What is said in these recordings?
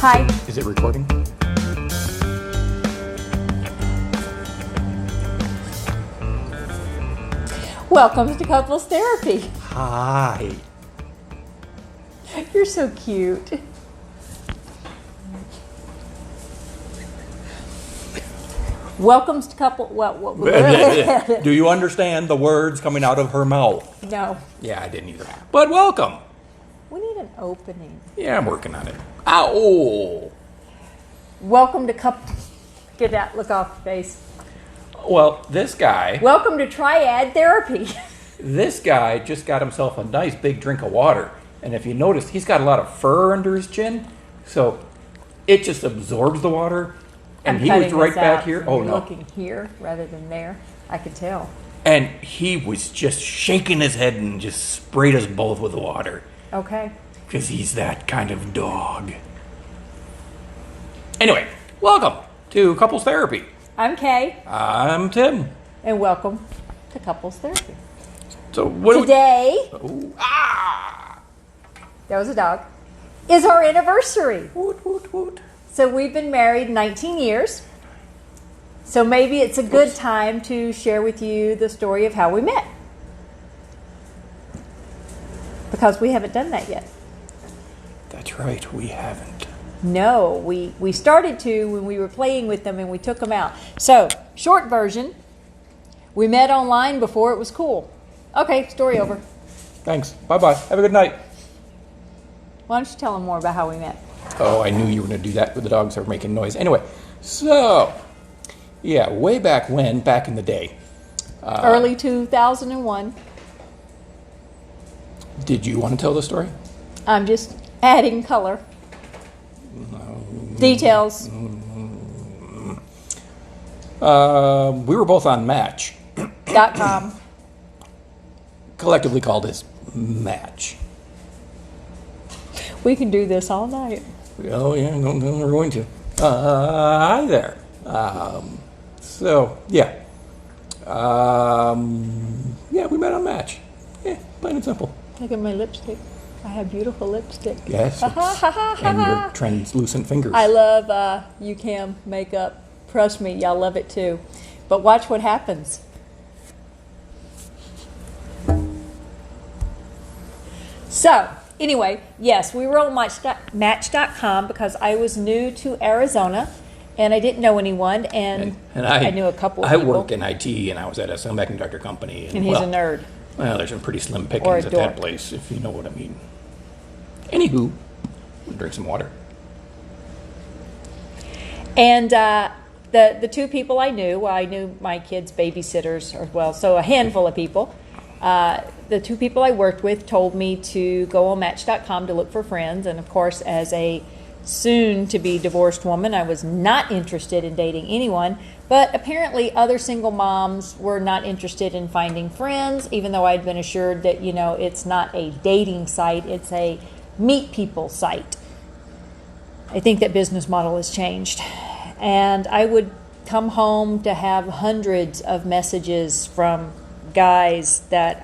Hi. Is it recording? Welcome to Couples Therapy. Hi. You're so cute. Welcome to Do you understand the words coming out of her mouth? No. Yeah, I didn't either. But welcome. We need an opening. Yeah, I'm working on it. Ow! Welcome to Get that look off your face. Well, this guy Welcome to Triad Therapy. just got himself a nice big drink of water. And if you notice, he's got a lot of fur under his chin. So it just absorbs the water. And I'm he was cutting right this back out, here. so Oh, you're no. looking here rather than there. I could tell. And he was just shaking his head and just sprayed us both with water. Okay. Because he's that kind of dog. Anyway, welcome to Couples Therapy. I'm Kay, I'm Tim. and welcome to Couples Therapy. So what Today, That there was a dog, is our anniversary. Woot, woot, woot. So we've been married 19 years. So maybe it's a good time to share with you the story of how we met. Because we haven't done that yet. That's right, we haven't. No, we started to when we were playing with them and we took them out. So, short version, we met online before it was cool. Okay, story over. Thanks. Bye-bye. Have a good night. Why don't you tell them more about how we met? Oh, I knew you were going to do that with the dogs that were making noise. Anyway, so, yeah, way back when, back in the day. Early 2001. Did you want to tell the story? I'm just adding color. Details. We were both on Match, .com. collectively called as Match. We can do this all night. Oh, yeah, no, we're going to. Hi there. Yeah, we met on Match. Yeah, plain and simple. Look at my lipstick. I have beautiful lipstick. Yes, and your translucent fingers. I love UCAM makeup. Trust me, y'all love it too. But watch what happens. So, anyway, yes, we were on Match.com because I was new to Arizona and I didn't know anyone, and I knew a couple of I people. work in IT, and I was at a semiconductor company. And he's a nerd. Well, there's some pretty slim Or a pickings at dork. that place, if you know what I mean. Anywho, we'll drink some water. And the two people I knew my kids' babysitters as well, so a handful of people. The two people I worked with told me to go on Match.com to look for friends. And, of course, as a soon-to-be divorced woman, I was not interested in dating anyone. But apparently other single moms were not interested in finding friends, even though I'd been assured that, it's not a dating site, it's a meet people site. I think that business model has changed. And I would come home to have hundreds of messages from guys that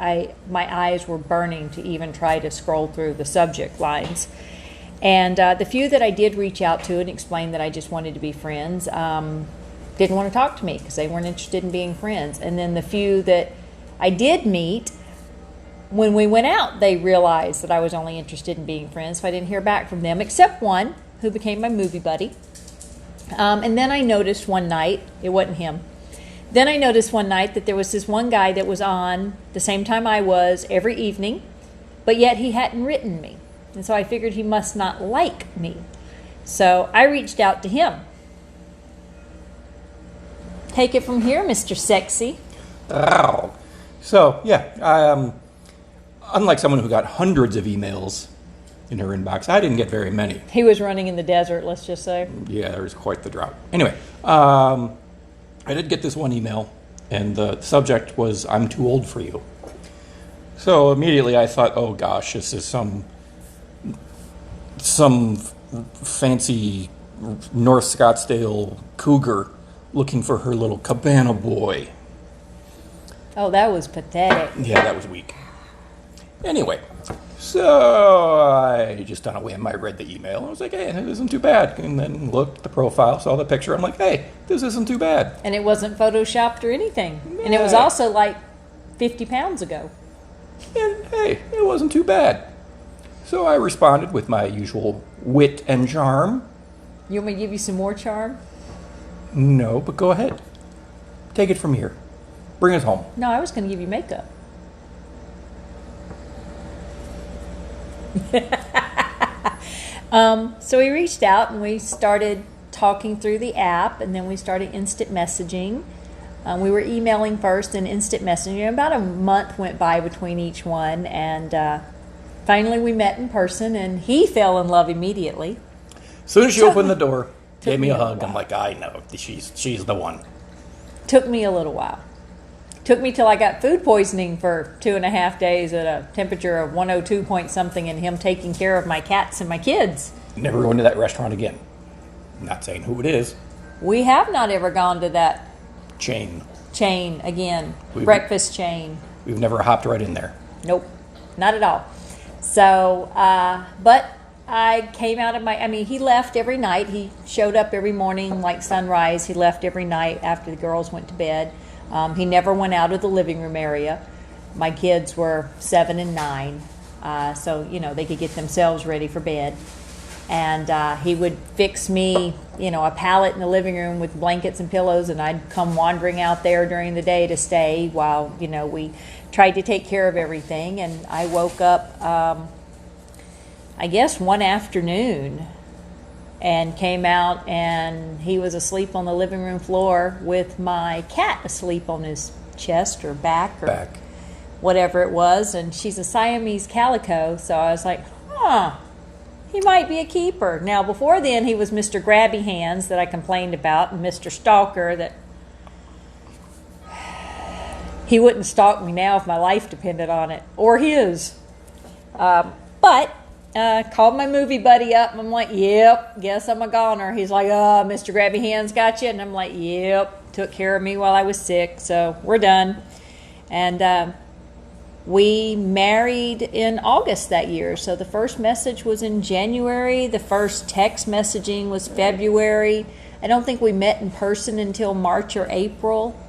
my eyes were burning to even try to scroll through the subject lines. And the few that I did reach out to and explain that I just wanted to be friends didn't want to talk to me because they weren't interested in being friends. And then the few that I did meet, when we went out, they realized that I was only interested in being friends, so I didn't hear back from them, except one who became my movie buddy. And then I noticed one night, it wasn't him, then I noticed one night that there was this one guy that was on the same time I was every evening, but yet he hadn't written me. And so I figured he must not like me. So I reached out to him. Take it from here, Mr. Sexy. Oh. So, yeah, unlike someone who got hundreds of emails in her inbox, I didn't get very many. He was running in the desert, let's just say. Yeah, there was quite the drought. Anyway, I did get this one email, and the subject was, "I'm too old for you." So immediately I thought, oh gosh, this is some fancy North Scottsdale cougar looking for her little cabana boy. Oh, that was pathetic. Yeah, that was weak. Anyway, So I just on a whim, I read the email. I was like, hey, this isn't too bad. And then looked at the profile, saw the picture. I'm like, hey, this isn't too bad. And it wasn't photoshopped or anything. And it was Yeah. also like 50 pounds ago. And hey, it wasn't too bad. So I responded with my usual wit and charm. You want me to give you some more charm? No, but go ahead. Take it from here. Bring us home. No, I was going to give you makeup. So we reached out and we started talking through the app, and then we started instant messaging. We were emailing first and instant messaging. About a month went by between each one, and finally we met in person, and he fell in love immediately. As soon as she opened the door, took gave me me a a hug. while. I'm like, I know. She's the one. Took me a little while. Took me till I got food poisoning for 2.5 days at a temperature of 102 point something, and him taking care of my cats and my kids. Never going to that restaurant again. Not saying who it is. We have not ever gone to that Chain. chain again. We- Breakfast chain. We've never hopped right in there. Nope, not at all. So, but I came out of he left every night. He showed up every morning like sunrise. He left every night after the girls went to bed. He never went out of the living room area. My kids were 7 and 9, so, they could get themselves ready for bed. And he would fix me, a pallet in the living room with blankets and pillows, and I'd come wandering out there during the day to stay while, we tried to take care of everything. And I woke up, I guess, one afternoon and came out, and he was asleep on the living room floor with my cat asleep on his chest or back or Back. whatever it was. And she's a Siamese calico, so I was like, he might be a keeper. Now, before then, he was Mr. Grabby Hands that I complained about, and Mr. Stalker that he wouldn't stalk me now if my life depended on it, or his. But called my movie buddy up, and I'm like, yep, guess I'm a goner. He's like, Mr. Grabby Hands got you? And I'm like, yep, took care of me while I was sick, so we're done. And we married in August that year. So the first message was in January. The first text messaging was February. I don't think we met in person until March or April.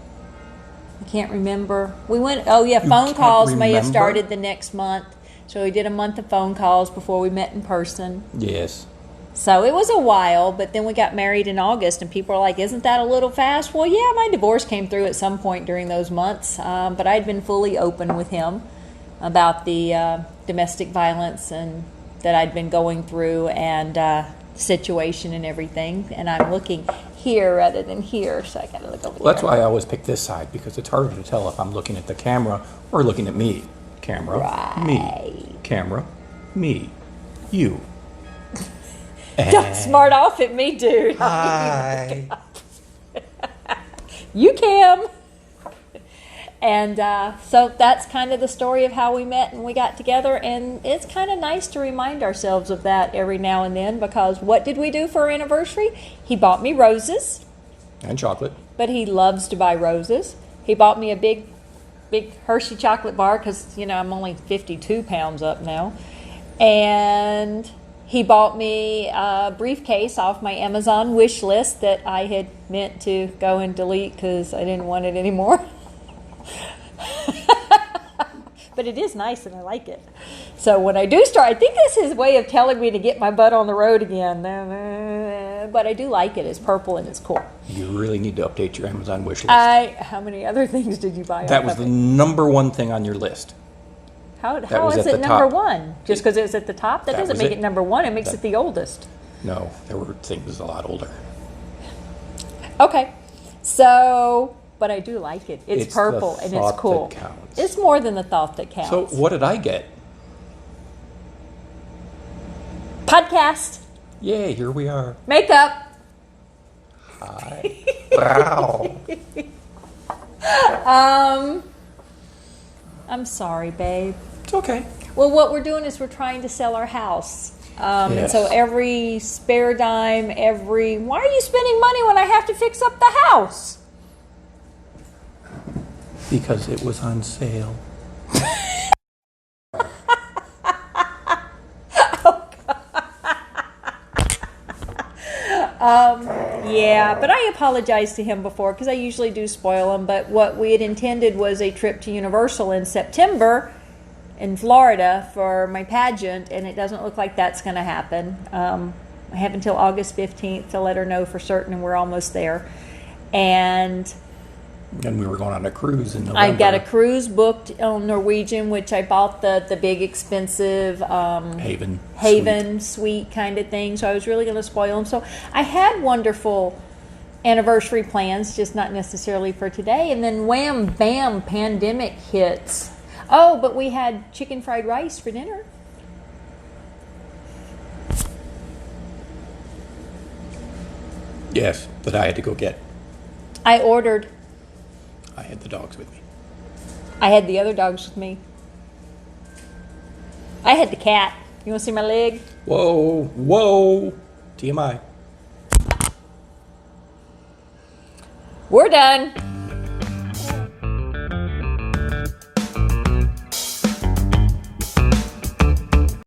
I can't remember. We went, phone can't calls may have remember? started the next month. So we did a month of phone calls before we met in person. Yes. So it was a while, but then we got married in August, and people are like, isn't that a little fast? Well, yeah, my divorce came through at some point during those months, but I'd been fully open with him about the domestic violence and that I'd been going through, and situation and everything. And I'm looking here rather than here, so I got to look over Well, that's there. why I always pick this side, because it's harder to tell if I'm looking at the camera or looking at me. Camera, me. Camera, me. You. Don't smart off at me, dude. Hi. You can. And so that's kind of the story of how we met and we got together. And it's kind of nice to remind ourselves of that every now and then, because what did we do for our anniversary? He bought me roses, And chocolate. but he loves to buy roses. He bought me a big Hershey chocolate bar because, I'm only 52 pounds up now. And he bought me a briefcase off my Amazon wish list that I had meant to go and delete because I didn't want it anymore. But it is nice and I like it. So when I do start, I think this is his way of telling me to get my butt on the road again. But I do like it. It's purple and it's cool. You really need to update your Amazon wish list. How many other things did you buy? That off was of the it? number one thing on your list. How was is at it the number top. one? Just because it's at the top? That That doesn't was make it. it number one. It makes it the oldest. No, there were things a lot older. Okay. So, but I do like it. It's It's purple the and thought it's cool. that counts. It's more than the thought that counts. So what did I get? Podcast, Yay, here we are. makeup. Hi. Wow. I'm sorry, babe. It's okay. Well, what we're doing is we're trying to sell our house. And Yes. so every spare dime, why are you spending money when I have to fix up the house? Because it was on sale. Yeah, but I apologized to him before because I usually do spoil him. But what we had intended was a trip to Universal in September in Florida for my pageant, and it doesn't look like that's going to happen. I have until August 15th to let her know for certain, and we're almost there. And And we were going on a cruise in November. I've got a cruise booked on Norwegian, which I bought the big expensive Haven suite kind of thing. So I was really going to spoil them. So I had wonderful anniversary plans, just not necessarily for today. And then wham, bam, pandemic hits. Oh, but we had chicken fried rice for dinner. Yes, that I had to go get. I ordered. I had the dogs with me. I had the other dogs with me. I had the cat. You want to see my leg? Whoa, whoa. TMI. We're done.